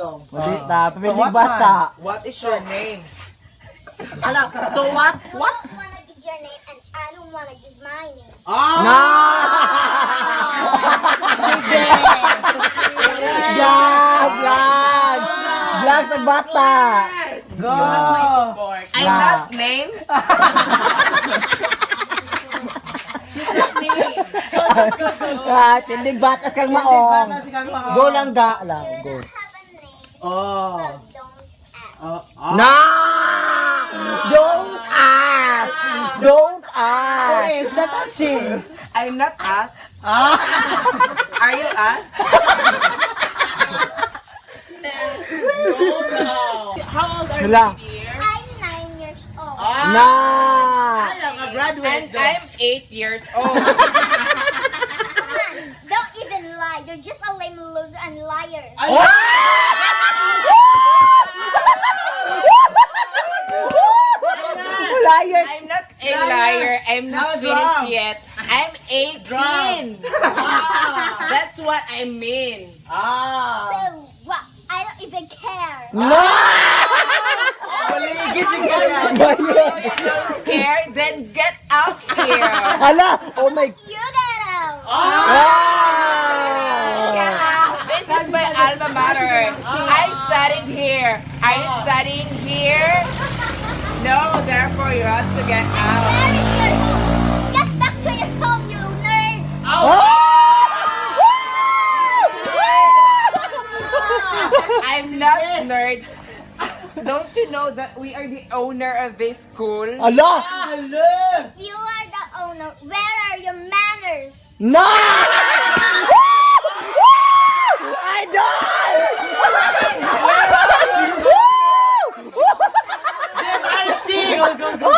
dito. Dita, pamilig what bata. What is your name? Hala, so what? I What's... don't wanna give your name and I don't wanna give my name. Na! Sige! Vlog! Vlog sa bata! Go! I'm Yeah. not named. Pindig batas kang maong. Bata si Kang Maong. Go lang ga lang. You Go. don't have a name, Oh. but don't ask. Na! Don't ask! Don't Who ask! is that touching? I'm not asked. Ah! Are you asked? How old are Wala. you, dear? I'm 9 years old. Na! I am a graduate. And I'm 8 years old. Come on, don't even lie. You're just a lame loser and liar. Liar! I'm not a liar. I'm not No, finished drunk. yet. I'm 18. That's what I mean. Ah! So what? I don't even care. No! Baligid yung ganyan. So you don't care? Then get out here. Hala! Oh my... You get out. This is my alma mater. I studied here. Are you studying here? No, therefore you have to get out. Where is your home? Get back to your home, you nerd. I'm not a nerd. Don't you know that we are the owner of this school? Ala! Hello! If you are the owner, where are your manners? No! Idol! MRC! Go, go, go!